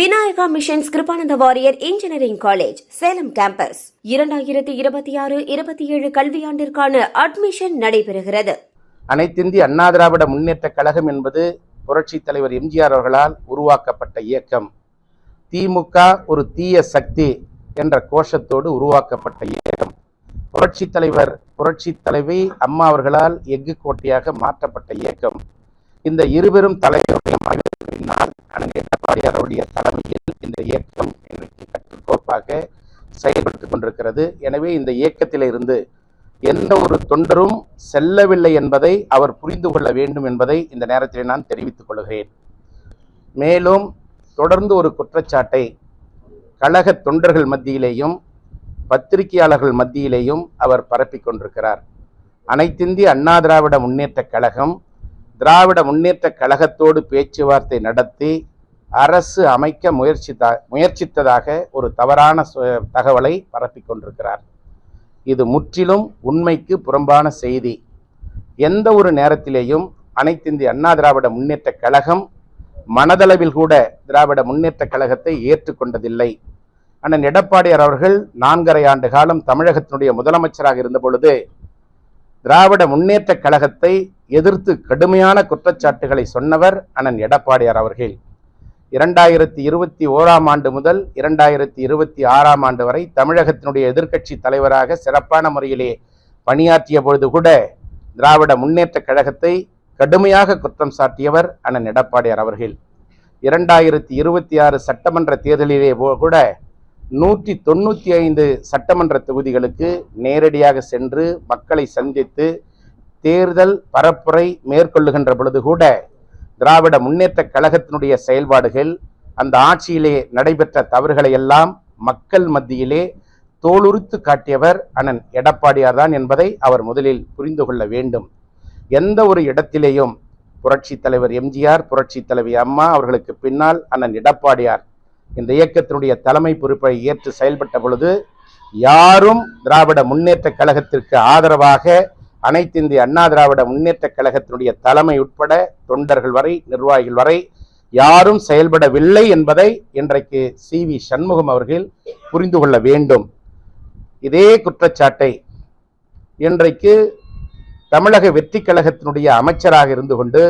Vinayaka Missions Kirupananda Variyar engineering college Salem campus 2026-27 கல்வியாண்டிற்கான admission நடைபெறுகிறது. அனைத்திந்திய அண்ணா திராவிட முன்னேற்ற கழகம் என்பது புரட்சித் தலைவர் எம்ஜிஆர் அவர்களால் உருவாக்கப்பட்ட இயக்கம். திமுக ஒரு தீய சக்தி என்ற கோஷத்தோடு உருவாக்கப்பட்ட இயக்கம். புரட்சித் தலைவி அம்மா அவர்களால் எஃகு கோட்டையாக மாற்றப்பட்ட இயக்கம். இந்த இருவரும் தலைவருடைய பின்னால் எடப்பாடியாருடைய தலைமையில் இந்த இயக்கம் இன்றைக்கு கட்டுக்கோப்பாக செயல்பட்டுக் கொண்டிருக்கிறது. எனவே இந்த இயக்கத்திலிருந்து எந்த ஒரு தொண்டரும் செல்லவில்லை என்பதை அவர் புரிந்து கொள்ள வேண்டும் என்பதை இந்த நேரத்தில் நான் தெரிவித்துக் கொள்கிறேன். மேலும் தொடர்ந்து ஒரு குற்றச்சாட்டை கழக தொண்டர்கள் மத்தியிலேயும் பத்திரிகையாளர்கள் மத்தியிலேயும் அவர் பரப்பிக் கொண்டிருக்கிறார். அனைத்திந்திய அண்ணா திராவிட முன்னேற்ற கழகம் திராவிட முன்னேற்ற கழகத்தோடு பேச்சுவார்த்தை நடத்தி அரசு அமைக்க முயற்சித்ததாக ஒரு தவறான தகவலை பரப்பிக் கொண்டிருக்கிறார். இது முற்றிலும் உண்மைக்கு புறம்பான செய்தி. எந்த ஒரு நேரத்திலேயும் அனைத்திந்திய அண்ணா திராவிட முன்னேற்ற கழகம் மனதளவில் கூட திராவிட முன்னேற்ற கழகத்தை ஏற்றுக்கொண்டதில்லை. அண்ணன் எடப்பாடியார் அவர்கள் 4.5 ஆண்டு காலம் தமிழகத்தினுடைய முதலமைச்சராக இருந்த பொழுது திராவிட முன்னேற்ற கழகத்தை எதிர்த்து கடுமையான குற்றச்சாட்டுகளை சொன்னவர் அண்ணன் எடப்பாடியார் அவர்கள். 2021 ஆண்டு முதல் 2026 ஆண்டு வரை தமிழகத்தினுடைய எதிர்க்கட்சி தலைவராக சிறப்பான முறையிலே பணியாற்றிய பொழுது கூட திராவிட முன்னேற்ற கழகத்தை கடுமையாக குற்றம் சாட்டியவர் அண்ணன் எடப்பாடியார் அவர்கள். 2026 சட்டமன்ற தேர்தலிலே கூட 195 சட்டமன்ற தொகுதிகளுக்கு நேரடியாக சென்று மக்களை சந்தித்து தேர்தல் பரப்புரை மேற்கொள்ளுகின்ற பொழுது கூட திராவிட முன்னேற்ற கழகத்தினுடைய செயல்பாடுகள், அந்த ஆட்சியிலே நடைபெற்ற தவறுகளை எல்லாம் மக்கள் மத்தியிலே தோலுரித்து காட்டியவர் அண்ணன் எடப்பாடியார் தான் என்பதை அவர் முதலில் புரிந்து கொள்ள வேண்டும். எந்த ஒரு இடத்திலேயும் புரட்சி தலைவர் எம்ஜிஆர், புரட்சி தலைவி அம்மா அவர்களுக்கு பின்னால் அண்ணன் எடப்பாடியார் இந்த இயக்கத்தினுடைய தலைமை பொறுப்பை ஏற்று செயல்பட்ட பொழுது யாரும் திராவிட முன்னேற்ற கழகத்திற்கு ஆதரவாக அனைத்திந்திய அண்ணா திராவிட முன்னேற்ற கழகத்தினுடைய தலைமை உட்பட தொண்டர்கள் வரை நிர்வாகிகள் வரை யாரும் செயல்படவில்லை என்பதை இன்றைக்கு CV சண்முகம் அவர்கள் புரிந்து கொள்ள வேண்டும். இதே குற்றச்சாட்டை இன்றைக்கு தமிழக வெற்றி கழகத்தினுடைய அமைச்சராக இருந்து கொண்டு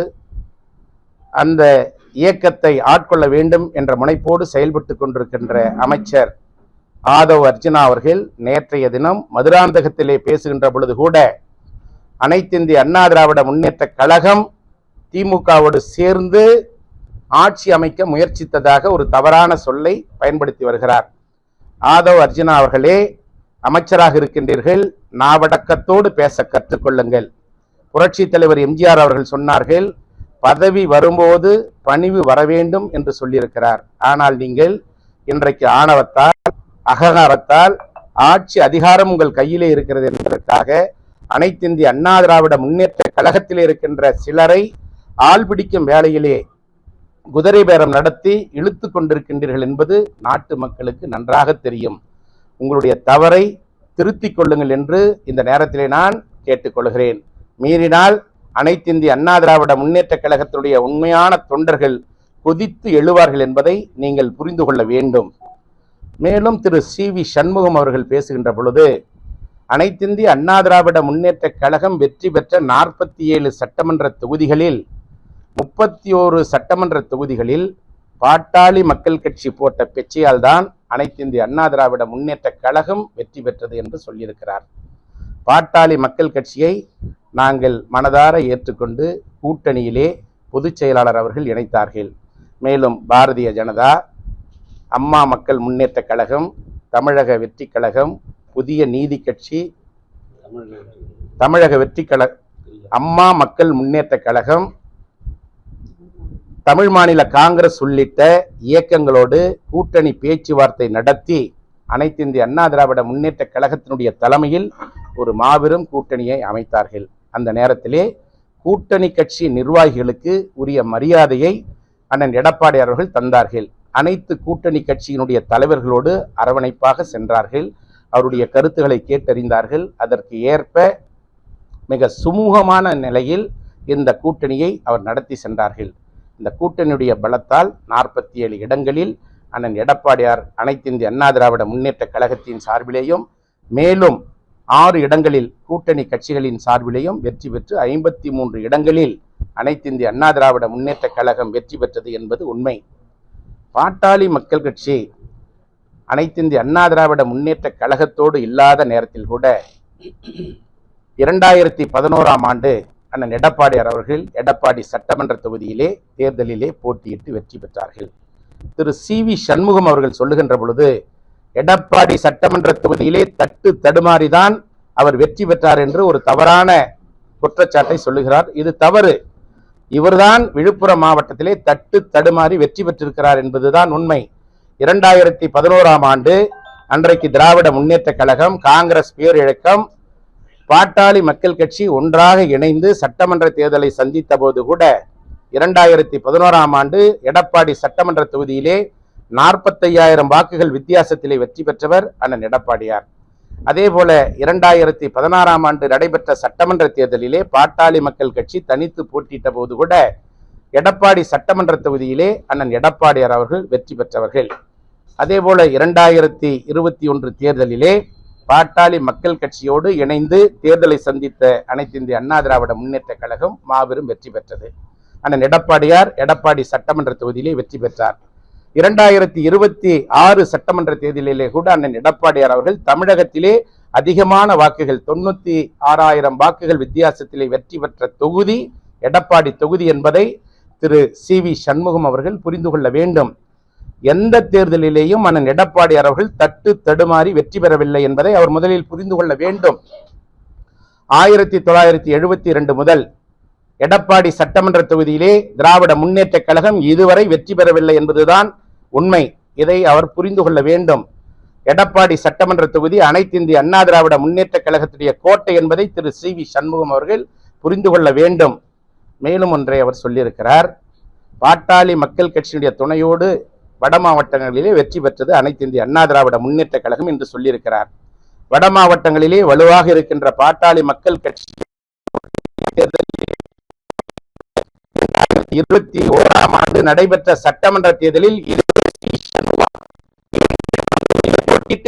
அந்த இயக்கத்தை ஆட்கொள்ள வேண்டும் என்ற முனைப்போடு செயல்பட்டு கொண்டிருக்கின்ற அமைச்சர் ஆதவ் அர்ஜுனா அவர்கள் நேற்றைய தினம் மதுராந்தகத்திலே பேசுகின்ற பொழுது கூட அனைத்திந்திய அண்ணா திராவிட முன்னேற்ற கழகம் திமுகவோடு சேர்ந்து ஆட்சி அமைக்க முயற்சித்ததாக ஒரு தவறான சொல்லை பயன்படுத்தி வருகிறார். ஆதவ் அர்ஜுனா அவர்களே, அமைச்சராக இருக்கின்றீர்கள், நாவடக்கத்தோடு பேச கற்றுக்கொள்ளுங்கள். புரட்சி தலைவர் எம்ஜிஆர் அவர்கள் சொன்னார்கள், பதவி வரும்போது பணிவு வர வேண்டும் என்று சொல்லியிருக்கிறார். ஆனால் நீங்கள் இன்றைக்கு ஆணவத்தால் அகங்காரத்தால் ஆட்சி அதிகாரம் உங்கள் கையிலே இருக்கிறது என்பதற்காக அனைத்திந்திய அண்ணா திராவிட முன்னேற்ற கழகத்திலே இருக்கின்ற சிலரை ஆள்பிடிக்கும் வேளையிலே குதிரை பேரம் நடத்தி இழுத்து கொண்டிருக்கின்றீர்கள் என்பது நாட்டு மக்களுக்கு நன்றாக தெரியும். உங்களுடைய தவறை திருத்திக் கொள்ளுங்கள் என்று இந்த நேரத்திலே நான் கேட்டுக்கொள்கிறேன். மீறினால் அனைத்திந்திய அண்ணா திராவிட முன்னேற்ற கழகத்தினுடைய உண்மையான தொண்டர்கள் கொதித்து எழுவார்கள் என்பதை நீங்கள் புரிந்து கொள்ள வேண்டும். மேலும் திரு CV சண்முகம் அவர்கள் பேசுகின்ற பொழுது அனைத்திந்திய அண்ணா திராவிட முன்னேற்ற கழகம் வெற்றி பெற்ற 47 சட்டமன்ற தொகுதிகளில் 31 சட்டமன்ற தொகுதிகளில் பாட்டாளி மக்கள் கட்சி போட்ட பிச்சையால் தான் அனைத்திந்திய அண்ணா திராவிட முன்னேற்ற கழகம் வெற்றி பெற்றது என்று சொல்லியிருக்கிறார். பாட்டாளி மக்கள் கட்சியை நாங்கள் மனதார ஏற்றுக்கொண்டு கூட்டணியிலே பொதுச் செயலாளர் அவர்கள் இணைத்தார்கள். மேலும் பாரதிய ஜனதா, அம்மா மக்கள் முன்னேற்ற கழகம், தமிழக வெற்றி கழகம், புதிய நீதி கட்சி, தமிழக வெற்றி கழகம், அம்மா மக்கள் முன்னேற்ற கழகம், தமிழ் மாநில காங்கிரஸ் உள்ளிட்ட இயக்கங்களோடு கூட்டணி பேச்சுவார்த்தை நடத்தி அனைத்திந்திய அண்ணா திராவிட முன்னேற்ற கழகத்தினுடைய தலைமையில் ஒரு மாபெரும் கூட்டணியை அமைத்தார்கள். அந்த நேரத்திலே கூட்டணி கட்சி நிர்வாகிகளுக்கு உரிய மரியாதையை அண்ணன் எடப்பாடியார் அவர்கள் தந்தார்கள். அனைத்து கூட்டணி கட்சியினுடைய தலைவர்களோடு அரவணைப்பாக சென்றார்கள். அவருடைய கருத்துக்களை கேட்டறிந்தார்கள். அதற்கு ஏற்ப மிக சுமூகமான நிலையில் இந்த கூட்டணியை அவர் நடத்தி சென்றார்கள். இந்த கூட்டணியுடைய பலத்தால் 47 இடங்களில் அண்ணன் எடப்பாடியார் அனைத்து இந்திய அண்ணா திராவிட முன்னேற்ற கழகத்தின் சார்பிலேயும் மேலும் 6 இடங்களில் கூட்டணி கட்சிகளின் சார்பிலேயும் வெற்றி பெற்று 53 இடங்களில் அனைத்து இந்திய அண்ணா திராவிட முன்னேற்ற கழகம் வெற்றி பெற்றது என்பது உண்மை. பாட்டாளி மக்கள் கட்சி அனைத்து இந்திய அண்ணா திராவிட முன்னேற்ற கழகத்தோடு இல்லாத நேரத்தில் கூட 2011ஆம் ஆண்டு அண்ணன் எடப்பாடியார் அவர்கள் எடப்பாடி சட்டமன்ற தொகுதியிலே தேர்தலிலே போட்டியிட்டு வெற்றி பெற்றார்கள். திரு சி.வி. சண்முகம் அவர்கள் சொல்லுகின்ற பொழுது எடப்பாடி சட்டமன்ற தொகுதியிலே தட்டு தடுமாறிதான் அவர் வெற்றி பெற்றார் என்று ஒரு தவறான குற்றச்சாட்டை சொல்லுகிறார். இது தவறு. இவர்தான் விழுப்புரம் மாவட்டத்திலே தட்டு தடுமாறி வெற்றி பெற்றிருக்கிறார் என்பதுதான் உண்மை. 2011ஆம் ஆண்டு அன்றைக்கு திராவிட முன்னேற்ற கழகம், காங்கிரஸ் பேரிழக்கம், பாட்டாளி மக்கள் கட்சி ஒன்றாக இணைந்து சட்டமன்ற தேர்தலை சந்தித்த போது கூட 2011ஆம் ஆண்டு எடப்பாடி சட்டமன்ற தொகுதியிலே 45,000 வாக்குகள் வித்தியாசத்திலே வெற்றி பெற்றவர் அண்ணன் எடப்பாடியார். அதே போல 2016ஆம் ஆண்டு நடைபெற்ற சட்டமன்ற தேர்தலிலே பாட்டாளி மக்கள் கட்சி தனித்து போட்டியிட்ட போது கூட எடப்பாடி சட்டமன்ற தொகுதியிலே அண்ணன் எடப்பாடியார் அவர்கள் வெற்றி பெற்றவர்கள். அதே போல 2021 தேர்தலிலே பாட்டாளி மக்கள் கட்சியோடு இணைந்து தேர்தலை சந்தித்த அனைத்து இந்திய அண்ணா திராவிட முன்னேற்ற கழகம் மாபெரும் வெற்றி பெற்றது. அண்ணன் எடப்பாடியார் எடப்பாடி சட்டமன்ற தொகுதியிலே வெற்றி பெற்றார். 2026 சட்டமன்ற தேர்தலிலே கூட அண்ணன் எடப்பாடியார் அவர்கள் தமிழகத்திலே அதிகமான வாக்குகள் 96,000 வாக்குகள் வித்தியாசத்திலே வெற்றி பெற்ற தொகுதி எடப்பாடி தொகுதி என்பதை திரு சி.வி. சண்முகம் அவர்கள் புரிந்து கொள்ள வேண்டும். எந்த தேர்தலிலேயும் அண்ணன் எடப்பாடியார் அவர்கள் தட்டு தடுமாறி வெற்றி பெறவில்லை என்பதை அவர் முதலில் புரிந்து கொள்ள வேண்டும். 1972 முதல் எடப்பாடி சட்டமன்ற தொகுதியிலே திராவிட முன்னேற்ற கழகம் இதுவரை வெற்றி பெறவில்லை என்பதுதான் உண்மை. இதை அவர் புரிந்து கொள்ள வேண்டும். எடப்பாடி சட்டமன்ற தொகுதி அனைத்து இந்திய அண்ணா திராவிட முன்னேற்ற கழகத்துடைய கோட்டை என்பதை திரு சி.வி. சண்முகம் அவர்கள் புரிந்து கொள்ள வேண்டும். மேலும் ஒன்றை அவர் சொல்லியிருக்கிறார். பாட்டாளி மக்கள் கட்சியினுடைய துணையோடு வட மாவட்டங்களிலே வெற்றி பெற்றது அனைத்து இந்திய அண்ணா திராவிட முன்னேற்ற கழகம் என்று சொல்லியிருக்கிறார். வட மாவட்டங்களிலே வலுவாக இருக்கின்ற பாட்டாளி மக்கள் கட்சி 2021ஆம் ஆண்டு நடைபெற்ற சட்டமன்ற தேர்தலில்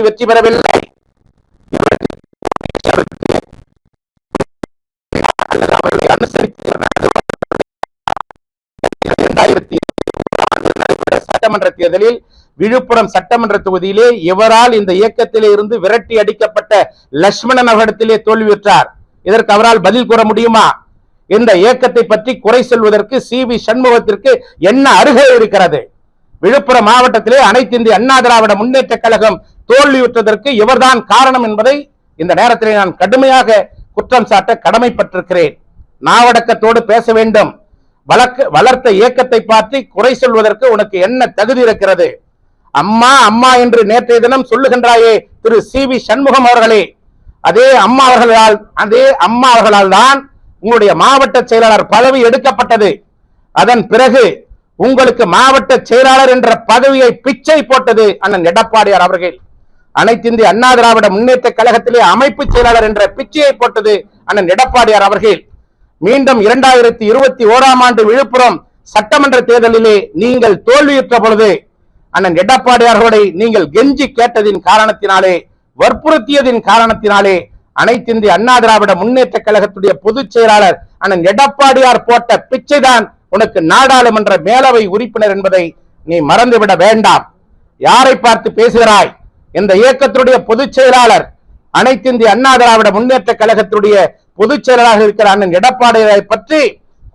வெற்றி பெறவில்லை. சட்டமன்ற தேர்தலில் விழுப்புரம் சட்டமன்ற தொகுதியிலே இவரால் இந்த இயக்கத்திலே இருந்து விரட்டி அடிக்கப்பட்ட லட்சுமணன் அவரிடத்திலே தோல்வியுற்றார். இதற்கு அவரால் பதில் கூற முடியுமா? இந்த இயக்கத்தை பற்றி குறை சொல்வதற்கு சி.வி. சண்முகத்திற்கு என்ன அருகே இருக்கிறது? விழுப்புரம் மாவட்டத்திலே அனைத்து இந்திய அண்ணா திராவிட முன்னேற்ற கழகம் தோல்வியுற்றதற்கு இவர்தான் காரணம் என்பதை இந்த நேரத்திலே நான் கடுமையாக குற்றம் சாட்ட கடமைப்பட்டிருக்கிறேன். நாவடக்கத்தோடு பேச வேண்டும். வளர்த்த இயக்கத்தை பார்த்து குறை சொல்வதற்கு உனக்கு என்ன தகுதி இருக்கிறது? அம்மா அம்மா என்று நேற்றைய தினம் சொல்லுகின்றாயே திரு சி.வி. சண்முகம் அவர்களே, அதே அம்மா அவர்களால் தான் உங்களுடைய மாவட்ட செயலாளர் பதவி எடுக்கப்பட்டது. அதன் பிறகு உங்களுக்கு மாவட்ட செயலாளர் என்ற பதவியை பிச்சை போட்டது அண்ணன் எடப்பாடியார் அவர்கள். அனைத்து இந்திய அண்ணா திராவிட முன்னேற்ற கழகத்திலே அமைப்பு செயலாளர் என்ற பிச்சையை போட்டது அண்ணன் எடப்பாடியார் அவர்கள். மீண்டும் 2021ஆம் ஆண்டு விழுப்புரம் சட்டமன்ற தேர்தலிலே நீங்கள் தோல்வியுற்ற பொழுது அண்ணன் எடப்பாடியார்களை நீங்கள் கெஞ்சி கேட்டதின் காரணத்தினாலே, வற்புறுத்தியதின் காரணத்தினாலே அனைத்து இந்திய அண்ணா திராவிட முன்னேற்ற கழகத்துடைய பொதுச் செயலாளர் அண்ணன் எடப்பாடியார் போட்ட பிச்சைதான் உனக்கு நாடாளுமன்ற மேலவை உறுப்பினர் என்பதை நீ மறந்துவிட வேண்டாம். யாரை பார்த்து பேசுகிறாய்? இந்த இயக்கத்துடைய பொதுச் செயலாளர், அனைத்து இந்திய அண்ணா திராவிட முன்னேற்ற கழகத்துடைய பொதுச் செயலராக இருக்கிற அண்ணன் எடப்பாடியாரை பற்றி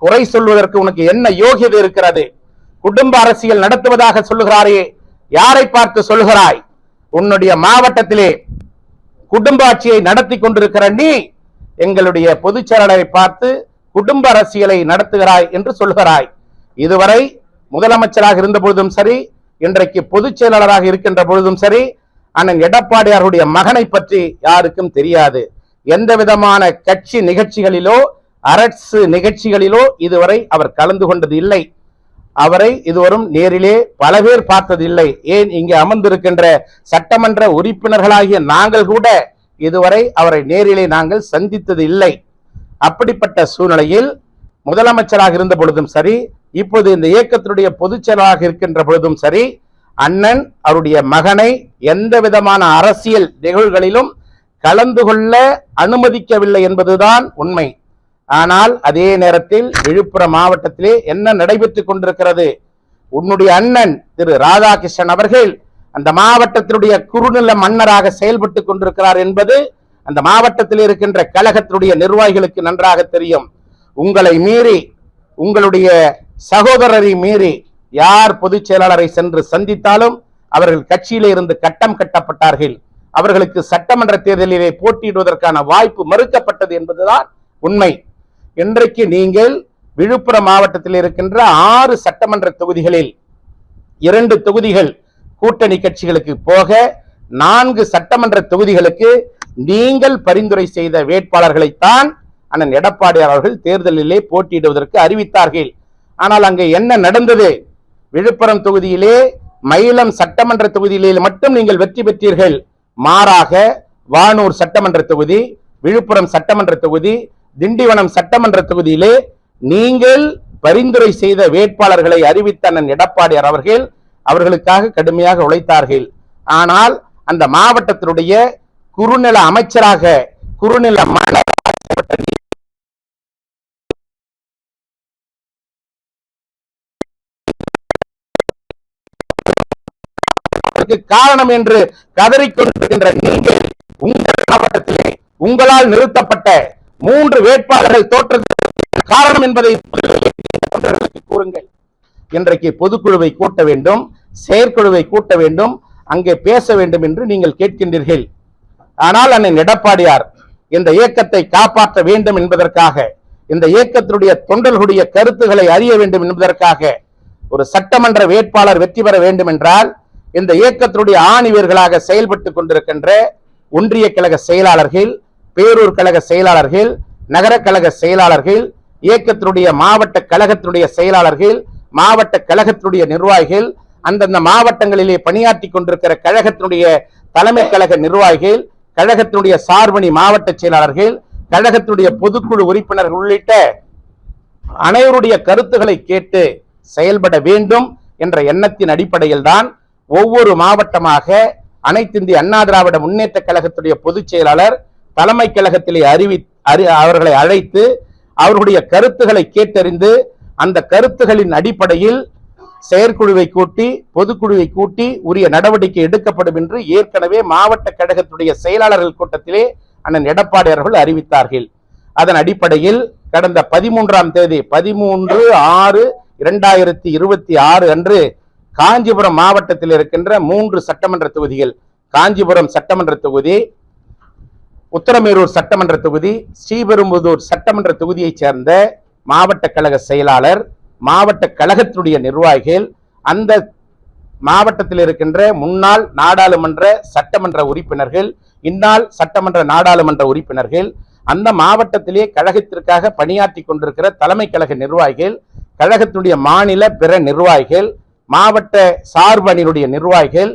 குறை சொல்வதற்கு உனக்கு என்ன யோகியதை இருக்கிறது? குடும்ப அரசியல் நடத்துவதாக சொல்லுகிறாரே, யாரை பார்த்து சொல்லுகிறாய்? உன்னுடைய மாவட்டத்திலே குடும்ப ஆட்சியை நடத்தி கொண்டிருக்கிற நீ எங்களுடைய பொதுச் செயலாளரை பார்த்து குடும்ப அரசியலை நடத்துகிறாய் என்று சொல்கிறாய். இதுவரை முதலமைச்சராக இருந்த பொழுதும் சரி, இன்றைக்கு பொதுச் செயலாளராக இருக்கின்ற பொழுதும் சரி, அண்ணன் எடப்பாடியாருடைய மகனை பற்றி யாருக்கும் தெரியாது. எந்த விதமான கட்சி நிகழ்ச்சிகளிலோ அரசு நிகழ்ச்சிகளிலோ இதுவரை அவர் கலந்து கொண்டது இல்லை. அவரை இதுவரும் நேரிலே பல பேர் பார்த்தது இல்லை. ஏன் இங்கே அமர்ந்திருக்கின்ற சட்டமன்ற உறுப்பினர்களாகிய நாங்கள் கூட இதுவரை அவரை நேரிலே நாங்கள் சந்தித்தது இல்லை. அப்படிப்பட்ட சூழ்நிலையில் முதலமைச்சராக இருந்த பொழுதும் சரி, இப்போது இந்த இயக்கத்தினுடைய பொதுச் செயலாளராக இருக்கின்ற பொழுதும் சரி, அண்ணன் அவருடைய மகனை எந்த விதமான அரசியல் நிகழ்வுகளிலும் கலந்து கொள்ள அனுமதிக்கவில்லை என்பதுதான் உண்மை. ஆனால் அதே நேரத்தில் விழுப்புரம் மாவட்டத்திலே என்ன நடைபெற்றுக் கொண்டிருக்கிறது? உன்னுடைய அண்ணன் திரு ராதாகிருஷ்ணன் அவர்கள் அந்த மாவட்டத்தினுடைய குறுநில மன்னராக செயல்பட்டு கொண்டிருக்கிறார் என்பது அந்த மாவட்டத்தில் இருக்கின்ற கழகத்தினுடைய நிர்வாகிகளுக்கு நன்றாக தெரியும். உங்களை மீறி, உங்களுடைய சகோதரரை மீறி யார் பொதுச் செயலாளரை சென்று சந்தித்தாலும் அவர்கள் கட்சியிலே இருந்து கட்டம் கட்டப்பட்டார்கள். அவர்களுக்கு சட்டமன்ற தேர்தலிலே போட்டியிடுவதற்கான வாய்ப்பு மறுக்கப்பட்டது என்பதுதான் உண்மை. இன்றைக்கு நீங்கள் விழுப்புரம் மாவட்டத்தில் இருக்கின்ற 6 சட்டமன்ற தொகுதிகளில் 2 தொகுதிகள் கூட்டணி கட்சிகளுக்கு போக 4 சட்டமன்ற தொகுதிகளுக்கு நீங்கள் பரிந்துரை செய்த வேட்பாளர்களைத்தான் அண்ணன் எடப்பாடியார் அவர்கள் தேர்தலிலே போட்டியிடுவதற்கு அறிவித்தார்கள். ஆனால் அங்கே என்ன நடந்தது? விழுப்புரம் தொகுதியிலே மயிலம் சட்டமன்ற தொகுதியிலே மட்டும் நீங்கள் வெற்றி பெற்றீர்கள். மாறாக வானூர் சட்டமன்ற தொகுதி, விழுப்புரம் சட்டமன்ற தொகுதி, திண்டிவனம் சட்டமன்ற தொகுதியிலே நீங்கள் பரிந்துரை செய்த வேட்பாளர்களை அறிவித்த அண்ணன் எடப்பாடியார் அவர்கள் அவர்களுக்காக கடுமையாக உழைத்தார்கள். ஆனால் அந்த மாவட்டத்தினுடைய குறுநில அமைச்சராக, குறுநில காரணம் என்று கதறிக்கொண்டிருக்கின்ற நீங்கள் உங்கள் மாவட்டத்திலே உங்களால் நிறுத்தப்பட்ட 3 வேட்பாளர்கள் தோற்றதற்கு காரணம் என்பதை கூறுங்கள். இன்றைக்கு பொதுக்குழுவை கூட்ட வேண்டும், செயற்குழுவை கூட்ட வேண்டும், அங்கே பேச வேண்டும் என்று நீங்கள் கேட்கின்றீர்கள். ஆனால் அண்ணன் எடப்பாடியார் இந்த இயக்கத்தை காப்பாற்ற வேண்டும் என்பதற்காக, இந்த இயக்கத்தினுடைய தொண்டர்களுடைய கருத்துக்களை அறிய வேண்டும் என்பதற்காக, ஒரு சட்டமன்ற வேட்பாளர் வெற்றி பெற வேண்டும் என்றால் இந்த இயக்கத்தினுடைய ஆணிவேர்களாக செயல்பட்டுக் கொண்டிருக்கின்ற ஒன்றிய கழக செயலாளர்கள், பேரூர் கழக செயலாளர்கள், நகர கழக செயலாளர்கள், இயக்கத்தினுடைய மாவட்ட கழகத்தினுடைய செயலாளர்கள், மாவட்ட கழகத்தினுடைய நிர்வாகிகள், அந்தந்த மாவட்டங்களிலே பணியாற்றி கொண்டிருக்கிற கழகத்தினுடைய தலைமை கழக நிர்வாகிகள், கழகத்தினுடைய சார்பணி மாவட்ட செயலாளர்கள், கழகத்தினுடைய பொதுக்குழு உறுப்பினர்கள் உள்ளிட்ட அனைவருடைய கருத்துக்களை கேட்டு செயல்பட வேண்டும் என்ற எண்ணத்தின் அடிப்படையில் தான் ஒவ்வொரு மாவட்டமாக அனைத்து இந்திய அண்ணா திராவிட முன்னேற்ற கழகத்துடைய பொதுச் செயலாளர் தலைமை கழகத்திலே அவர்களை அழைத்து அவர்களுடைய கருத்துக்களை கேட்டறிந்து அந்த கருத்துகளின் அடிப்படையில் செயற்குழுவை கூட்டி, பொதுக்குழுவை கூட்டி உரிய நடவடிக்கை எடுக்கப்படும் என்று ஏற்கனவே மாவட்ட கழகத்துடைய செயலாளர்கள் கூட்டத்திலே அண்ணன் எடப்பாடியார் அவர்கள் அறிவித்தார்கள். அதன் அடிப்படையில் கடந்த 13ஆம் தேதி 13/6/2026 அன்று காஞ்சிபுரம் மாவட்டத்தில் இருக்கின்ற 3 சட்டமன்ற தொகுதிகள், காஞ்சிபுரம் சட்டமன்ற தொகுதி, உத்தரமேரூர் சட்டமன்ற தொகுதி, ஸ்ரீபெரும்புதூர் சட்டமன்ற தொகுதியைச் சேர்ந்த மாவட்ட கழக செயலாளர், மாவட்ட கழகத்தினுடைய நிர்வாகிகள், அந்த மாவட்டத்தில் இருக்கின்ற முன்னாள் நாடாளுமன்ற சட்டமன்ற உறுப்பினர்கள், இந்நாள் சட்டமன்ற நாடாளுமன்ற உறுப்பினர்கள், அந்த மாவட்டத்திலே கழகத்திற்காக பணியாற்றி கொண்டிருக்கிற தலைமை கழக நிர்வாகிகள், கழகத்தினுடைய மாநில பிற நிர்வாகிகள், மாவட்ட சார்பு அணியினுடைய நிர்வாகிகள்,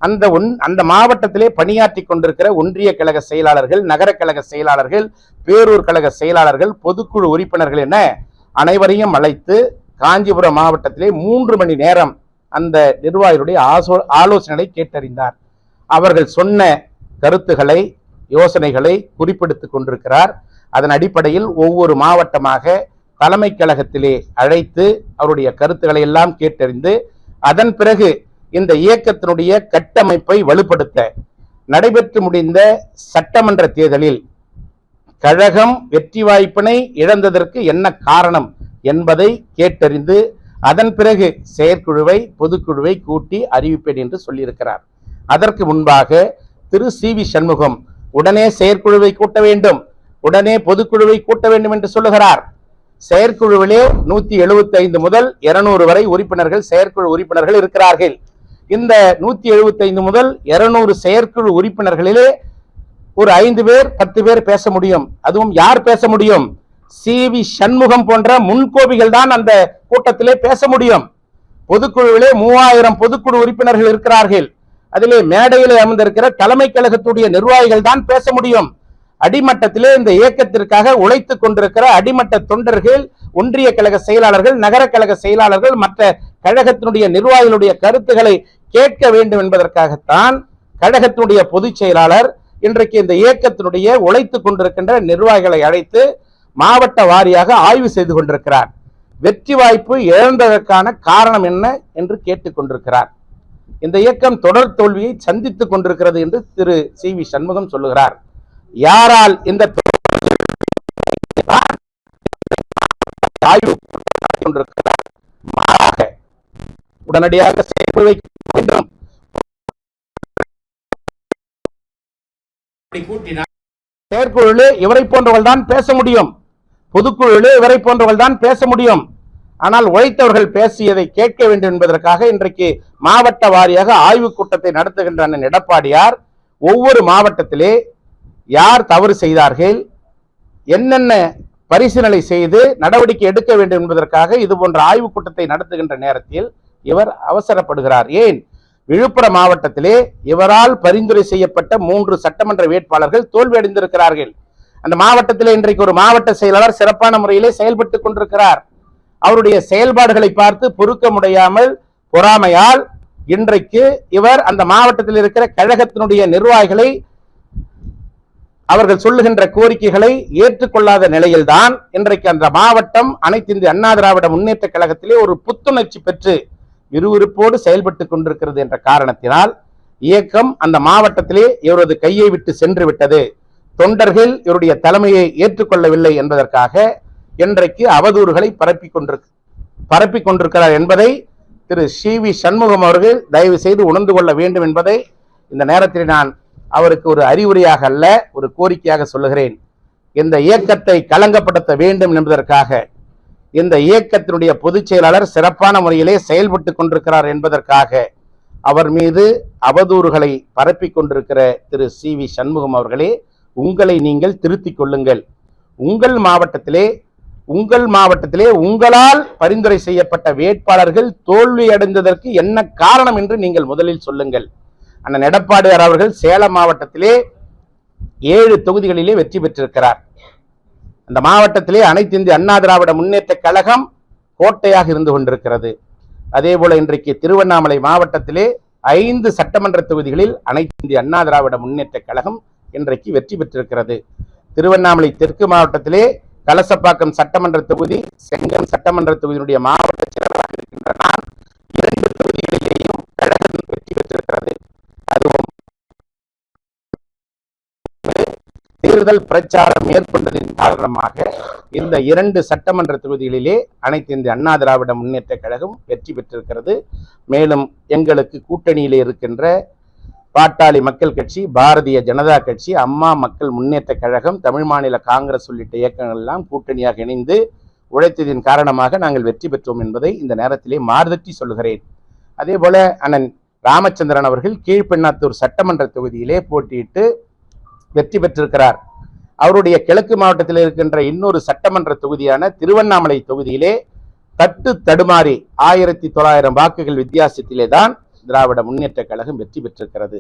அந்த மாவட்டத்திலே பணியாற்றி கொண்டிருக்கிற ஒன்றிய கழக செயலாளர்கள், நகர கழக செயலாளர்கள், பேரூர் கழக செயலாளர்கள், பொதுக்குழு உறுப்பினர்கள் என அனைவரையும் அழைத்து காஞ்சிபுரம் மாவட்டத்திலே 3 மணி நேரம் அந்த நிர்வாகிகளுடைய ஆலோசனைகளை கேட்டறிந்தார். அவர்கள் சொன்ன கருத்துக்களை, யோசனைகளை குறிப்பிடுத்துக் கொண்டிருக்கிறார். அதன் அடிப்படையில் ஒவ்வொரு மாவட்டமாக தலைமை கழகத்திலே அழைத்து அவருடைய கருத்துக்களை எல்லாம் கேட்டறிந்து அதன் பிறகு இந்த இயக்கத்தினுடைய கட்டமைப்பை வலுப்படுத்த நடைபெற்று முடிந்த சட்டமன்ற தேர்தலில் கழகம் வெற்றி வாய்ப்பினை இழந்ததற்கு என்ன காரணம் என்பதை கேட்டறிந்து அதன் பிறகு செயற்குழுவை, பொதுக்குழுவை கூட்டி அறிவிப்பேன் என்று சொல்லியிருக்கிறார். அதற்கு முன்பாக திரு சி.வி. சண்முகம் உடனே செயற்குழுவை கூட்ட வேண்டும், உடனே பொதுக்குழுவை கூட்ட வேண்டும் என்று சொல்லுகிறார். செயற்குழுவிலே 175 முதல் 200 வரை உறுப்பினர்கள், செயற்குழு உறுப்பினர்கள் இருக்கிறார்கள். இந்த 175 முதல் 200 செயற்குழு உறுப்பினர்களிலே ஒரு 5 பேர் 10 பேர் பேச முடியும். அதுவும் யார் பேச முடியும்? சி.வி. சண்முகம் போன்ற முன்கோபிகள் தான் அந்த கூட்டத்திலே பேச முடியும். பொதுக்குழுவிலே 3000 பொதுக்குழு உறுப்பினர்கள் இருக்கிறார்கள். அதிலே மேடையிலே அமர்ந்திருக்கிற தலைமை கழகத்துடைய நிர்வாகிகள் தான் பேச முடியும். அடிமட்டத்திலே இந்த இயக்கத்திற்காக உழைத்துக் கொண்டிருக்கிற அடிமட்ட தொண்டர்கள், ஒன்றிய கழக செயலாளர்கள், நகர கழக செயலாளர்கள், மற்ற கழகத்தினுடைய நிர்வாகிகளுடைய கருத்துக்களை கேட்க வேண்டும் என்பதற்காகத்தான் கழகத்தினுடைய பொதுச் செயலாளர் இன்றைக்கு இந்த இயக்கத்தினுடைய உழைத்துக் கொண்டிருக்கின்ற நிர்வாகிகளை அழைத்து மாவட்ட வாரியாக ஆய்வு செய்து கொண்டிருக்கிறார். வெற்றி வாய்ப்பு இழந்ததற்கான காரணம் என்ன என்று கேட்டுக் கொண்டிருக்கிறார். இந்த இயக்கம் தொடர் தோல்வியை சந்தித்துக் கொண்டிருக்கிறது என்று திரு சி.வி. சண்முகம் சொல்லுகிறார். யாரால் இந்த ஆய்வு கொண்டிருக்கிறார்? மாறாக உடனடியாக செயல்பட வேண்டும். செயற்குழு இவரை போன்றவர்கள் தான் பேச முடியும், பொதுக்குழு இவரை போன்றவர்கள் தான் பேச முடியும். ஆனால் உழைத்தவர்கள் பேசியதை கேட்க வேண்டும் என்பதற்காக இன்றைக்கு மாவட்ட வாரியாக ஆய்வுக் கூட்டத்தை நடத்துகின்ற அண்ணன் எடப்பாடியார் ஒவ்வொரு மாவட்டத்திலே யார் தவறு செய்தார்கள், என்னென்ன பரிசீலனை செய்து நடவடிக்கை எடுக்க வேண்டும் என்பதற்காக இது போன்ற ஆய்வுக் கூட்டத்தை நடத்துகின்ற நேரத்தில் இவர் அவசரப்படுகிறார். ஏன்? விழுப்புரம் மாவட்டத்திலே இவரால் பரிந்துரை செய்யப்பட்ட 3 சட்டமன்ற வேட்பாளர்கள் தோல்வியடைந்திருக்கிறார்கள். அந்த மாவட்டத்திலே இன்றைக்கு ஒரு மாவட்ட செயலாளர் சிறப்பான முறையிலே செயல்பட்டுக் கொண்டிருக்கிறார். அவருடைய செயல்பாடுகளை பார்த்து பொறுக்க முடியாமல் பொறாமையால் இன்றைக்கு இவர் அந்த மாவட்டத்தில் இருக்கிற கழகத்தினுடைய நிர்வாகிகளை அவர்கள் சொல்லுகின்ற கோரிக்கைகளை ஏற்றுக்கொள்ளாத நிலையில்தான் இன்றைக்கு அந்த மாவட்டம் அனைத்து இந்திய அண்ணா திராவிட முன்னேற்ற கழகத்திலே ஒரு புத்துணர்ச்சி பெற்று விறுவிறுப்போடு செயல்பட்டுக் கொண்டிருக்கிறது என்ற காரணத்தினால் இயக்கம் அந்த மாவட்டத்திலே இவரது கையை விட்டு சென்று விட்டது, தொண்டர்கள் இவருடைய தலைமையை ஏற்றுக்கொள்ளவில்லை என்பதற்காக இன்றைக்கு அவதூறுகளை பரப்பிக் கொண்டிருக்கிறார் என்பதை திரு சி.வி. சண்முகம் அவர்கள் தயவு செய்து உணர்ந்து கொள்ள வேண்டும் என்பதை இந்த நேரத்தில் நான் அவருக்கு ஒரு அறிவுரையாக அல்ல, ஒரு கோரிக்கையாக சொல்லுகிறேன். இந்த இயக்கத்தை களங்கப்படுத்த வேண்டும் என்பதற்காக இந்த இயக்கத்தினுடைய பொதுச் செயலாளர் சிறப்பான முறையிலே செயல்பட்டுக் கொண்டிருக்கிறார் என்பதற்காக அவர் மீது அவதூறுகளை பரப்பிக் கொண்டிருக்கிற திரு சி.வி. சண்முகம் அவர்களே, உங்களை நீங்கள் திருத்திக் கொள்ளுங்கள். உங்கள் மாவட்டத்திலே உங்களால் பரிந்துரை செய்யப்பட்ட வேட்பாளர்கள் தோல்வியடைந்ததற்கு என்ன காரணம் என்று நீங்கள் முதலில் சொல்லுங்கள். அண்ணன் எடப்பாடியார் அவர்கள் சேலம் மாவட்டத்திலே 7 தொகுதிகளிலே வெற்றி பெற்றிருக்கிறார். அந்த மாவட்டத்திலே அனைத்து இந்திய அண்ணா திராவிட முன்னேற்ற கழகம் கோட்டையாக இருந்து கொண்டிருக்கிறது. அதே போல இன்றைக்கு திருவண்ணாமலை மாவட்டத்திலே 5 சட்டமன்ற தொகுதிகளில் அனைத்து இந்திய அண்ணா திராவிட முன்னேற்ற கழகம் இன்றைக்கு வெற்றி பெற்றிருக்கிறது. திருவண்ணாமலை தெற்கு மாவட்டத்திலே கலசப்பாக்கம் சட்டமன்ற தொகுதி, செங்கம் சட்டமன்ற தொகுதியினுடைய மாவட்ட செயலாளராக இருக்கின்ற நான் 2 தொகுதிகளிலேயும் கழகம் வெற்றி பெற்றிருக்கிறது. அதுவும் தேர்தல் பிரச்சாரம் மேற்கொண்டதின் காரணமாக இந்த 2 சட்டமன்ற தொகுதிகளிலே அனைத்து இந்திய அண்ணா திராவிட முன்னேற்ற கழகம் வெற்றி பெற்றிருக்கிறது. மேலும் எங்களுக்கு கூட்டணியிலே இருக்கின்ற பாட்டாளி மக்கள் கட்சி, பாரதிய ஜனதா கட்சி, அம்மா மக்கள் முன்னேற்ற கழகம், தமிழ் மாநில காங்கிரஸ் உள்ளிட்ட இயக்கங்கள் எல்லாம் கூட்டணியாக இணைந்து உழைத்ததின் காரணமாக நாங்கள் வெற்றி பெற்றோம் என்பதை இந்த நேரத்திலே மார்தட்டி சொல்கிறேன். அதே போல அண்ணன் ராமச்சந்திரன் அவர்கள் கீழ்பெண்ணாத்தூர் சட்டமன்ற தொகுதியிலே போட்டியிட்டு வெற்றி பெற்றிருக்கிறார். அவருடைய கிழக்கு மாவட்டத்தில் இருக்கின்ற இன்னொரு சட்டமன்ற தொகுதியான திருவண்ணாமலை தொகுதியிலே தட்டு தடுமாறி 1900 வாக்குகள் வித்தியாசத்திலே தான் திராவிட முன்னேற்ற கழகம் வெற்றி பெற்றிருக்கிறது.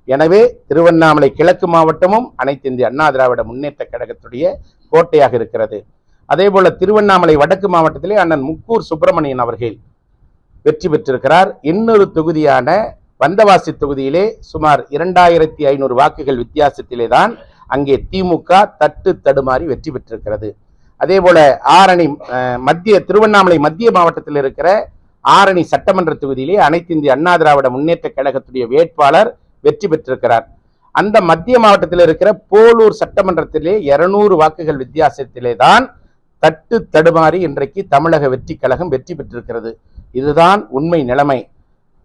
எனவே திருவண்ணாமலை கிழக்கு மாவட்டமும் அனைத்து இந்திய அண்ணா திராவிட முன்னேற்ற கழகத்துடைய கோட்டையாக இருக்கிறது. அதே போல திருவண்ணாமலை வடக்கு மாவட்டத்திலே அண்ணன் முக்கூர் சுப்பிரமணியன் அவர்கள் வெற்றி பெற்றிருக்கிறார். இன்னொரு தொகுதியான வந்தவாசி தொகுதியிலே சுமார் 2500 வாக்குகள் வித்தியாசத்திலே தான் அங்கே திமுக தட்டு தடுமாறி வெற்றி பெற்றிருக்கிறது. அதே போல ஆரணி திருவண்ணாமலை மத்திய மாவட்டத்தில் இருக்கிற ஆரணி சட்டமன்ற தொகுதியிலே அனைத்து இந்திய அண்ணா திராவிட முன்னேற்ற கழகத்துடைய வேட்பாளர் வெற்றி பெற்றிருக்கிறார். அந்த மத்திய மாவட்டத்தில் இருக்கிற போலூர் சட்டமன்றத்திலே 200 வாக்குகள் வித்தியாசத்திலே தான் தட்டு தடுமாறி இன்றைக்கு தமிழக வெற்றி கழகம் வெற்றி பெற்றிருக்கிறது. இதுதான் உண்மை நிலைமை.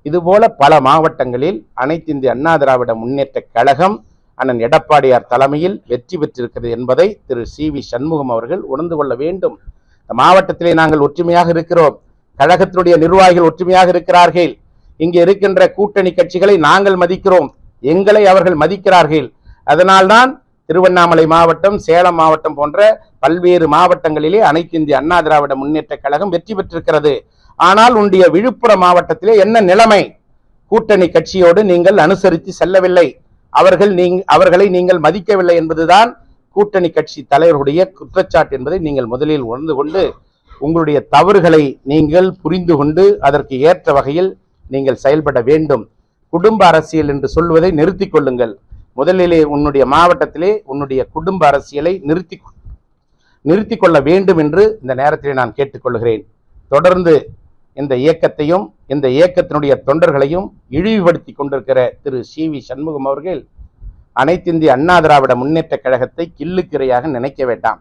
இதுபோல பல மாவட்டங்களில் அனைத்து இந்திய அண்ணா திராவிட முன்னேற்ற கழகம் அண்ணன் எடப்பாடியார் தலைமையில் வெற்றி பெற்றிருக்கிறது என்பதை திரு சி.வி. சண்முகம் அவர்கள் உணர்ந்து கொள்ள வேண்டும். இந்த மாவட்டத்திலே நாங்கள் ஒற்றுமையாக இருக்கிறோம், கழகத்தினுடைய நிர்வாகிகள் ஒற்றுமையாக இருக்கிறார்கள். இங்கே இருக்கின்ற கூட்டணி கட்சிகளை நாங்கள் மதிக்கிறோம், எங்களை அவர்கள் மதிக்கிறார்கள். அதனால்தான் திருவண்ணாமலை மாவட்டம், சேலம் மாவட்டம் போன்ற பல்வேறு மாவட்டங்களிலே அனைத்து இந்திய அண்ணா திராவிட முன்னேற்ற கழகம் வெற்றி பெற்றிருக்கிறது. ஆனால் உன்னுடைய விழுப்புரம் மாவட்டத்திலே என்ன நிலைமை? கூட்டணி கட்சியோடு நீங்கள் அனுசரித்து செல்லவில்லை, அவர்களை நீங்கள் மதிக்கவில்லை என்பதுதான் கூட்டணி கட்சி தலைவர்களுடைய குற்றச்சாட்டு என்பதை நீங்கள் முதலில் உணர்ந்து கொண்டு உங்களுடைய தவறுகளை நீங்கள் புரிந்து கொண்டு அதற்கு ஏற்ற வகையில் நீங்கள் செயல்பட வேண்டும். குடும்ப அரசியல் என்று சொல்வதை நிறுத்திக் கொள்ளுங்கள். முதலிலே உன்னுடைய மாவட்டத்திலே உன்னுடைய குடும்ப அரசியலை நிறுத்திக் கொள்ள வேண்டும் என்று இந்த நேரத்திலே நான் கேட்டுக்கொள்கிறேன். தொடர்ந்து இந்த இயக்கத்தையும் இந்த இயக்கத்தினுடைய தொண்டர்களையும் இழிவுபடுத்தி கொண்டிருக்கிற திரு சி.வி. சண்முகம் அவர்கள் அனைத்திந்திய அண்ணா திராவிட முன்னேற்ற கழகத்தை கில்லுக்கிரையாக நினைக்க வேண்டாம்.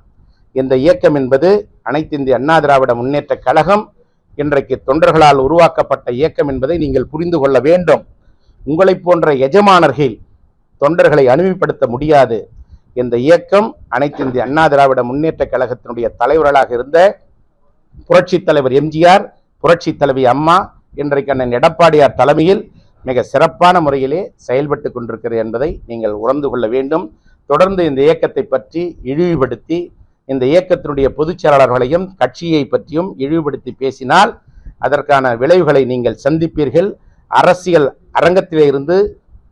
இந்த இயக்கம் என்பது அனைத்திந்திய அண்ணா திராவிட முன்னேற்ற கழகம் இன்றைக்கு தொண்டர்களால் உருவாக்கப்பட்ட இயக்கம் என்பதை நீங்கள் புரிந்து கொள்ள வேண்டும். உங்களை போன்ற எஜமானர்கள் தொண்டர்களை அனுமதிப்படுத்த முடியாது. இந்த இயக்கம் அனைத்திந்திய அண்ணா திராவிட முன்னேற்ற கழகத்தினுடைய தலைவர்களாக இருந்த புரட்சி தலைவர் எம்ஜிஆர், புரட்சி தலைவி அம்மா, இன்றைக்கு அண்ணன் எடப்பாடியார் தலைமையில் மிக சிறப்பான முறையிலே செயல்பட்டு கொண்டிருக்கிறது என்பதை நீங்கள் உணர்ந்து கொள்ள வேண்டும். தொடர்ந்து இந்த இயக்கத்தை பற்றி இழிவுபடுத்தி இந்த இயக்கத்தினுடைய பொதுச் செயலாளர்களையும் கட்சியை பற்றியும் இழிவுபடுத்தி பேசினால் அதற்கான விளைவுகளை நீங்கள் சந்திப்பீர்கள். அரசியல் அரங்கத்திலே இருந்து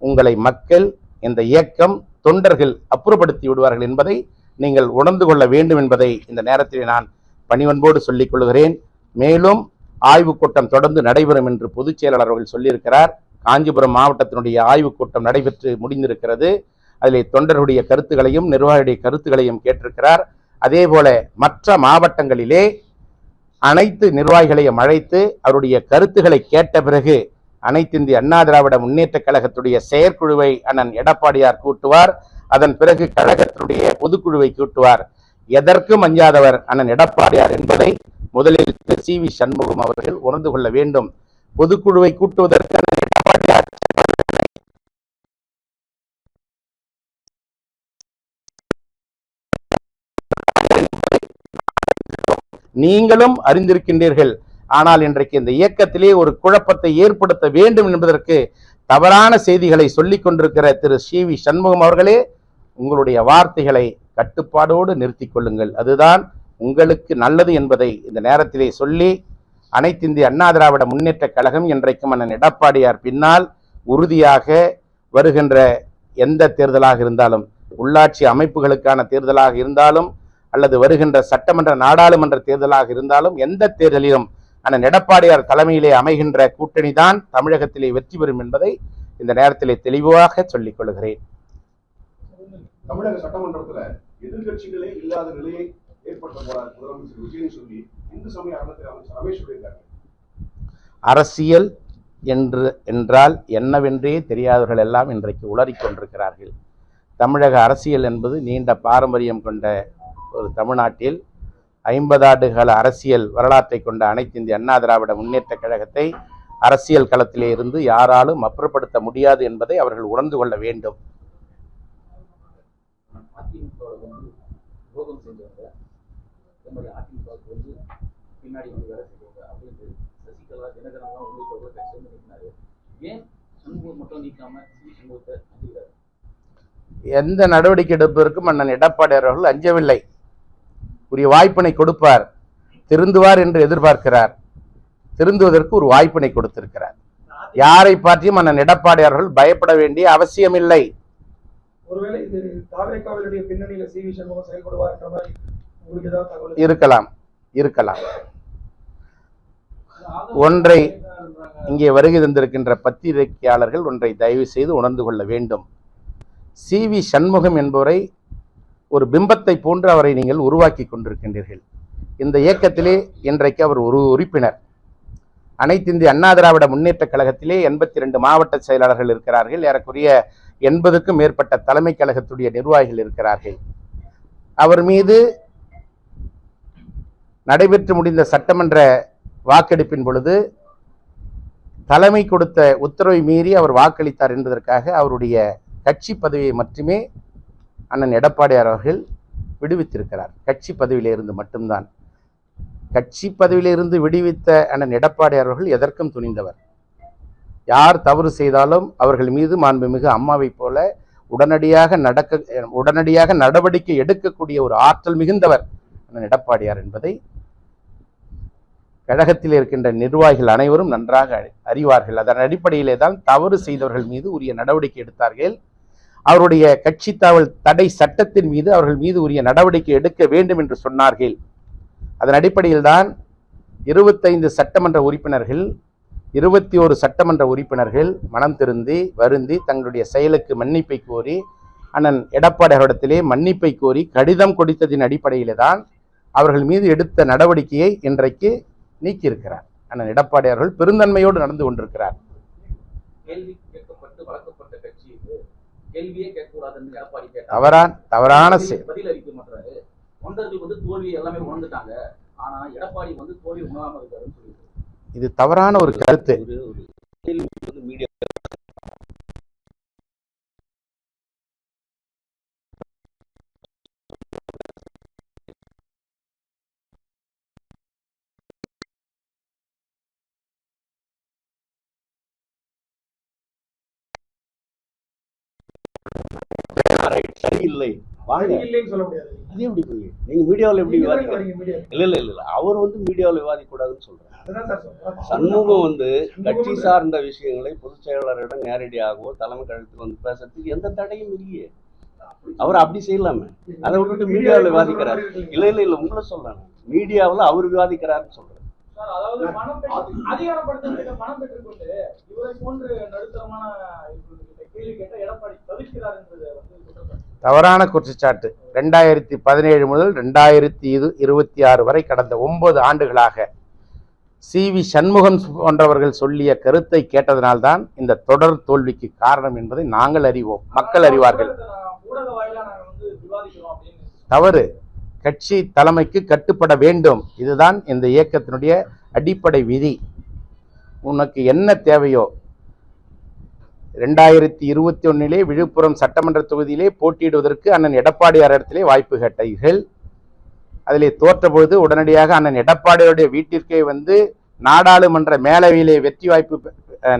உங்களை மக்கள், இந்த இயக்கம், தொண்டர்கள் அப்புறப்படுத்தி விடுவார்கள் என்பதை நீங்கள் உணர்ந்து கொள்ள வேண்டும் என்பதை இந்த நேரத்தில் நான் பணிவன்போடு சொல்லிக் கொள்கிறேன். மேலும் ஆய்வுக் கூட்டம் தொடர்ந்து நடைபெறும் என்று பொதுச் செயலாளர் அவர்கள் சொல்லியிருக்கிறார். காஞ்சிபுரம் மாவட்டத்தினுடைய ஆய்வுக் கூட்டம் நடைபெற்று முடிந்திருக்கிறது. அதில் தொண்டர்களுடைய கருத்துகளையும் நிர்வாகிகளுடைய கருத்துகளையும் கேட்டிருக்கிறார். அதே போல மற்ற மாவட்டங்களிலே அனைத்து நிர்வாகிகளையும் அழைத்து அவருடைய கருத்துக்களை கேட்ட பிறகு அனைத்திந்திய அண்ணா திராவிட முன்னேற்ற கழகத்துடைய செயற்குழுவை அண்ணன் எடப்பாடியார் கூட்டுவார். அதன் பிறகு கழகத்தினுடைய பொதுக்குழுவை கூட்டுவார். எதற்கும் அஞ்சாதவர் அண்ணன் எடப்பாடியார் என்பதை முதலில் சி.வி. சண்முகம் அவர்கள் உணர்ந்து கொள்ள வேண்டும். பொதுக்குழுவை கூட்டுவதற்கு அண்ணன் எடப்பாடியார் நீங்களும் அறிந்திருக்கின்றீர்கள். ஆனால் இன்றைக்கு இந்த இயக்கத்திலே ஒரு குழப்பத்தை ஏற்படுத்த வேண்டும் என்பதற்கு தவறான செய்திகளை சொல்லிக் கொண்டிருக்கிற திரு சி.வி. சண்முகம் அவர்களே, உங்களுடைய வார்த்தைகளை கட்டுப்பாடோடு நிறுத்திக் கொள்ளுங்கள். அதுதான் உங்களுக்கு நல்லது என்பதை இந்த நேரத்திலே சொல்லி, அனைத்திந்திய அண்ணா திராவிட முன்னேற்ற கழகம் இன்றைக்கும் அண்ணன் எடப்பாடியார் பின்னால் உறுதியாக வருகின்ற எந்த தேர்தலாக இருந்தாலும், உள்ளாட்சி அமைப்புகளுக்கான தேர்தலாக இருந்தாலும் அல்லது வருகின்ற சட்டமன்ற நாடாளுமன்ற தேர்தலாக இருந்தாலும், எந்த தேர்தலிலும் அண்ணன் எடப்பாடியார் தலைமையிலே அமைகின்ற கூட்டணி தான் தமிழகத்திலே வெற்றி பெறும் என்பதை இந்த நேரத்திலே தெளிவாக சொல்லிக் கொள்கிறேன். தமிழக சட்டமன்றத்தில் எதிர்கட்சிகளே இல்லாத நிலையை ஏற்படுத்த போறார் முதலமைச்சர் விஜயன் சொல்லி இந்து சமய அறநிலையத்துறை அமைச்சர் ரமேஷ் சொல்லியிருக்காங்க. அரசியல் என்றால் என்னவென்றே தெரியாதவர்கள் எல்லாம் இன்றைக்கு உளறிக் கொண்டிருக்கிறார்கள். தமிழக அரசியல் என்பது நீண்ட பாரம்பரியம் கொண்ட ஒரு தமிழ்நாட்டில் 50 ஆண்டுகால அரசியல் வரலாற்றை கொண்ட அனைத்திந்திய அண்ணா திராவிட முன்னேற்ற கழகத்தை அரசியல் களத்திலே இருந்து யாராலும் அப்புறப்படுத்த முடியாது என்பதை அவர்கள் உணர்ந்து கொள்ள வேண்டும். எந்த நடவடிக்கை எடுப்பதற்கும் அண்ணன் எடப்பாடியார் அவர்கள் அஞ்சவில்லை. உரிய வாய்ப்பினை கொடுப்பார். திருந்துவார் என்று எதிர்பார்க்கிறார். திருந்துவதற்கு ஒரு வாய்ப்பினை கொடுத்திருக்கிறார். யாரை பற்றியும் அண்ணன் எடப்பாடியார்கள் பயப்பட வேண்டிய அவசியமில்லை. ஒருவேளை இது தாவேகாவினுடைய பின்னணியில சி.வி. சண்முகம் செயல்படுவார் என்ற மாதிரி உங்களுக்கு ஏதாவது தகவல் இருக்கலாம். ஒன்றை இங்கே வருகை தந்திருக்கின்ற பத்திரிகையாளர்கள் ஒன்றை தயவு செய்து உணர்ந்து கொள்ள வேண்டும். சி.வி. சண்முகம் என்பவரை ஒரு பிம்பத்தை போன்று அவரை நீங்கள் உருவாக்கி கொண்டிருக்கின்றீர்கள். இந்த இயக்கத்திலே இன்றைக்கு அவர் ஒரு உறுப்பினர். அனைத்திந்திய அண்ணா திராவிட முன்னேற்ற கழகத்திலே 82 மாவட்ட செயலாளர்கள் இருக்கிறார்கள். ஏறக்குறைய 80க்கும் மேற்பட்ட தலைமை கழகத்துடைய நிர்வாகிகள் இருக்கிறார்கள். அவர் மீது நடைபெற்று முடிந்த சட்டமன்ற வாக்கெடுப்பின் பொழுது தலைமை கொடுத்த உத்தரவை மீறி அவர் வாக்களித்தார் என்பதற்காக அவருடைய கட்சி பதவியை மட்டுமே அண்ணன் எடப்பாடியார் அவர்கள் விடுவித்திருக்கிறார். கட்சி பதவியிலிருந்து மட்டும்தான். கட்சி பதவியிலிருந்து விடுவித்த அண்ணன் எடப்பாடியார் அவர்கள் எதற்கும் துணிந்தவர். யார் தவறு செய்தாலும் அவர்கள் மீது மாண்புமிகு அம்மாவை போல உடனடியாக நடவடிக்கை எடுக்கக்கூடிய ஒரு ஆற்றல் மிகுந்தவர் அண்ணன் எடப்பாடியார் என்பதை கழகத்தில் இருக்கின்ற நிர்வாகிகள் அனைவரும் நன்றாக அறிவார்கள். அதன் அடிப்படையிலே தான் தவறு செய்தவர்கள் மீது உரிய நடவடிக்கை எடுத்தார்கள். அவருடைய கட்சி தாவல் தடை சட்டத்தின் மீது அவர்கள் மீது உரிய நடவடிக்கை எடுக்க வேண்டும் என்று சொன்னார்கள். அதன் அடிப்படையில் தான் 25 சட்டமன்ற உறுப்பினர்கள் 21 சட்டமன்ற உறுப்பினர்கள் மனம் திருந்தி வருந்தி தங்களுடைய செயலுக்கு மன்னிப்பை கோரி அண்ணன் எடப்பாடி அவரிடத்திலே மன்னிப்பை கோரி கடிதம் கொடுத்ததின் அடிப்படையிலே தான் அவர்கள் மீது எடுத்த நடவடிக்கையை இன்றைக்கு நீக்கியிருக்கிறார். அண்ணன் எடப்பாடி அவர்கள் பெருந்தன்மையோடு நடந்து கொண்டிருக்கிறார். கேள்வி கேட்கப்பட்டு வளர்க்கப்பட்ட கட்சி கேள்வியே கேட்கக்கூடாதுன்னு எடப்பாடி தவறான பதில் அளிக்க மாட்டாரு. தொண்டர்கள் தோல்வி எல்லாமே உணர்ந்துட்டாங்க, ஆனா எடப்பாடி தோல்வி உணராம இருக்காருன்னு சொல்லிட்டு இது தவறான ஒரு கருத்து. சரியில்லை வாங்க இல்லைன்னு சொல்ல முடியாது. அது எப்படி போய் நீங்க மீடியாவில் எப்படி விவாதிக்கிறீங்க? இல்ல அவர் மீடியாவில் விவாதிக்க கூடாதுன்னு சொல்றேன். சண்முகம் கட்சி சார்ந்த விஷயங்களை பொதுச் செயலாளரிடம் நேரடியாகவோ தலைமை கழகத்துக்கு பேசுறதுக்கு எந்த தடையும் இல்லையே. அவர் அப்படி செய்யலாமே, அதை விட்டுட்டு மீடியாவில் விவாதிக்கிறார். இல்ல உங்களை சொல்லணும், மீடியாவில் அவர் விவாதிக்கிறாருன்னு சொல்றேன். தவறான குற்றச்சாட்டு. 2017 முதல் 2026 வரை கடந்த 9 ஆண்டுகளாக சி.வி. சண்முகம் போன்றவர்கள் சொல்லிய கருத்தை கேட்டதனால்தான் இந்த தொடர் தோல்விக்கு காரணம் என்பதை நாங்கள் அறிவோம், மக்கள் அறிவார்கள். தவறு. கட்சி தலைமைக்கு கட்டுப்பட வேண்டும். இதுதான் இந்த இயக்கத்தினுடைய அடிப்படை விதி. உனக்கு என்ன தேவையோ 2021 விழுப்புரம் சட்டமன்ற தொகுதியிலே போட்டியிடுவதற்கு அண்ணன் எடப்பாடியார் இடத்திலே வாய்ப்பு கேட்டீர்கள். அதிலே தோற்றபொழுது உடனடியாக அண்ணன் எடப்பாடியுடைய வீட்டிற்கே நாடாளுமன்ற மேலவையிலே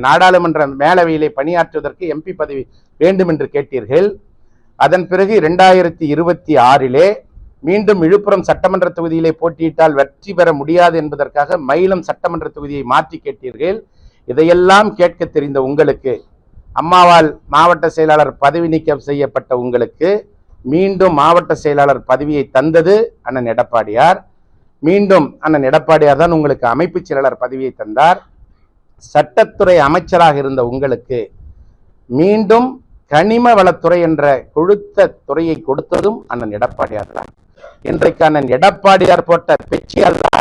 நாடாளுமன்ற மேலவையிலே பணியாற்றுவதற்கு எம்பி பதவி வேண்டும் என்று கேட்டீர்கள். அதன் பிறகு 2026 மீண்டும் விழுப்புரம் சட்டமன்ற தொகுதியிலே போட்டியிட்டால் வெற்றி பெற முடியாது என்பதற்காக மயிலம் சட்டமன்ற தொகுதியை மாற்றி கேட்டீர்கள். இதையெல்லாம் கேட்க தெரிந்த உங்களுக்கு, அம்மாவால் மாவட்ட செயலாளர் பதவி நீக்கம் செய்யப்பட்ட உங்களுக்கு மீண்டும் மாவட்ட செயலாளர் பதவியை தந்தது அண்ணன் எடப்பாடியார். மீண்டும் அண்ணன் எடப்பாடியார் தான் உங்களுக்கு அமைப்பு செயலாளர் பதவியை தந்தார். சட்டத்துறை அமைச்சராக இருந்த உங்களுக்கு மீண்டும் கனிம வளத்துறை என்ற கொழுத்த துறையை கொடுத்ததும் அண்ணன் எடப்பாடியார் தான். இன்றைக்கு அண்ணன் எடப்பாடியார் போட்ட பெச்சியால் தான்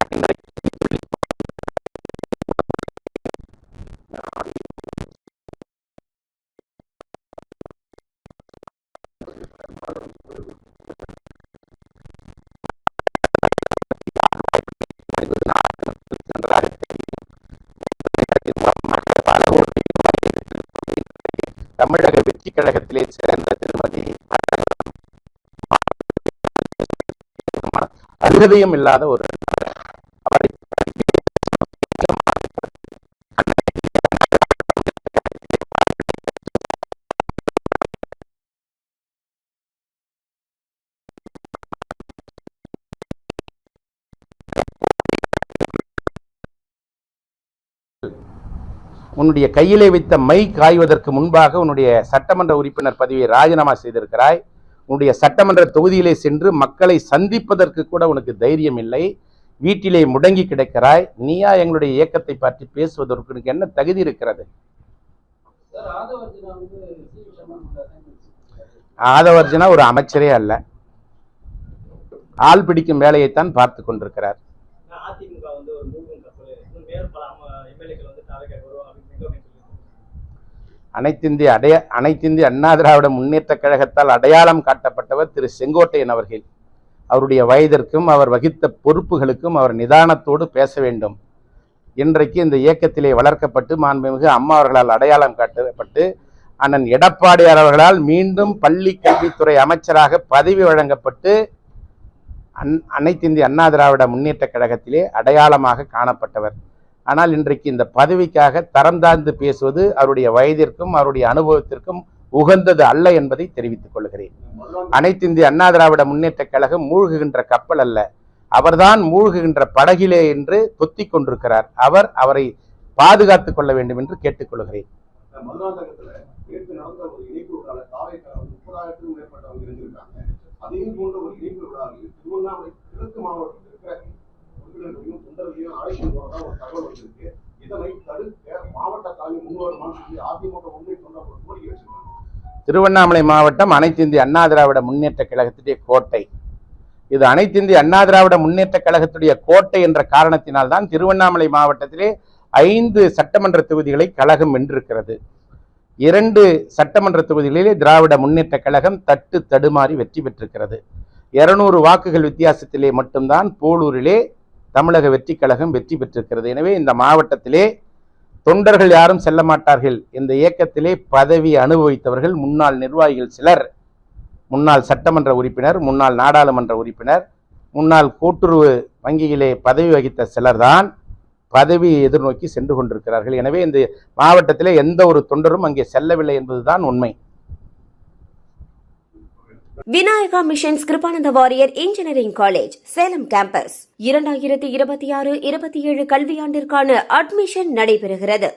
தமிழக வெற்றி கழகத்திலே சேர்ந்த திருமதி அருகதையும் இல்லாத ஒரு அவரை உன்னுடைய கையிலே வைத்த மை காய்வதற்கு முன்பாக உன்னுடைய சட்டமன்ற உறுப்பினர் பதவியை ராஜினாமா செய்திருக்கிறாய். உன்னுடைய சட்டமன்ற தொகுதியிலே சென்று மக்களை சந்திப்பதற்கு கூட உனக்கு தைரியம் இல்லை. வீட்டிலே முடங்கி கிடக்கிறாய். நீயா எங்களுடைய இயக்கத்தை பற்றி பேசுவதற்கு உனக்கு என்ன தகுதி இருக்கிறது? ஆதவர்ஜனா ஒரு அமைச்சரே அல்ல, ஆள் பிடிக்கும் வேலையைத்தான் பார்த்து கொண்டிருக்கிறார். அனைத்திந்திய அண்ணா திராவிட முன்னேற்ற கழகத்தால் அடையாளம் காட்டப்பட்டவர் திரு செங்கோட்டையன் அவர்கள். அவருடைய வயதிற்கும் அவர் வகித்த பொறுப்புகளுக்கும் அவர் நிதானத்தோடு பேச வேண்டும். இன்றைக்கு இந்த இயக்கத்திலே வளர்க்கப்பட்டு மாண்புமிகு அம்மா அவர்களால் அடையாளம் காட்டப்பட்டு அண்ணன் எடப்பாடியார் அவர்களால் மீண்டும் பள்ளி கல்வித்துறை அமைச்சராக பதவி வழங்கப்பட்டு அனைத்திந்திய அண்ணா திராவிட முன்னேற்ற கழகத்திலே அடையாளமாக காணப்பட்டவர். ஆனால் இன்றைக்கு இந்த பதவிக்காக தரம் தாழ்ந்து பேசுவது அவருடைய வயதிற்கும் அவருடைய அனுபவத்திற்கும் உகந்தது அல்ல என்பதை தெரிவித்துக் கொள்கிறேன். அனைத்திந்திய அண்ணா திராவிட முன்னேற்ற கழகம் மூழ்குகின்ற கப்பல் அல்ல, அவர்தான் மூழ்குகின்ற படகிலே என்று தொத்திக் கொண்டிருக்கிறார். அவரை பாதுகாத்துக் கொள்ள வேண்டும் என்று கேட்டுக்கொள்கிறேன். தொண்டர்களையும் அழைக்கும் போறதா ஒரு தகவல் வந்திருக்கு. இதனை தடுக்க வேண்டாம்னு சொல்லி அதிமுக உண்மை தொண்டர் ஒரு கோரிக்கை வச்சிருக்காங்க. திருவண்ணாமலை மாவட்டம் அனைத்து இந்திய அண்ணா திராவிட முன்னேற்ற கழகத்துடைய கோட்டை. இது அனைத்து இந்திய அண்ணா திராவிட முன்னேற்ற கழகத்துடைய கோட்டை என்ற காரணத்தினால்தான் திருவண்ணாமலை மாவட்டத்திலே 5 சட்டமன்ற தொகுதிகளை கழகம் வென்றிருக்கிறது. 2 சட்டமன்ற தொகுதிகளிலே திராவிட முன்னேற்ற கழகம் தட்டு தடுமாறி வெற்றி பெற்றிருக்கிறது. 200 வாக்குகள் வித்தியாசத்திலே மட்டும்தான் போலூரிலே தமிழக வெற்றி கழகம் வெற்றி பெற்றிருக்கிறது. எனவே இந்த மாவட்டத்திலே தொண்டர்கள் யாரும் செல்ல மாட்டார்கள். இந்த இயக்கத்திலே பதவி அனுபவித்தவர்கள் முன்னாள் நிர்வாகிகள் சிலர், முன்னாள் சட்டமன்ற உறுப்பினர், முன்னாள் நாடாளுமன்ற உறுப்பினர், முன்னாள் கூட்டுறவு வங்கியிலே பதவி வகித்த சிலர்தான் பதவியை எதிர்நோக்கி சென்று கொண்டிருக்கிறார்கள். எனவே இந்த மாவட்டத்திலே எந்த ஒரு தொண்டரும் அங்கே செல்லவில்லை என்பதுதான் உண்மை. Vinayaka Missions Kirupananda Variyar engineering college Salem campus 2026-27 கல்வியாண்டிற்கான அட்மிஷன் நடைபெறுகிறது.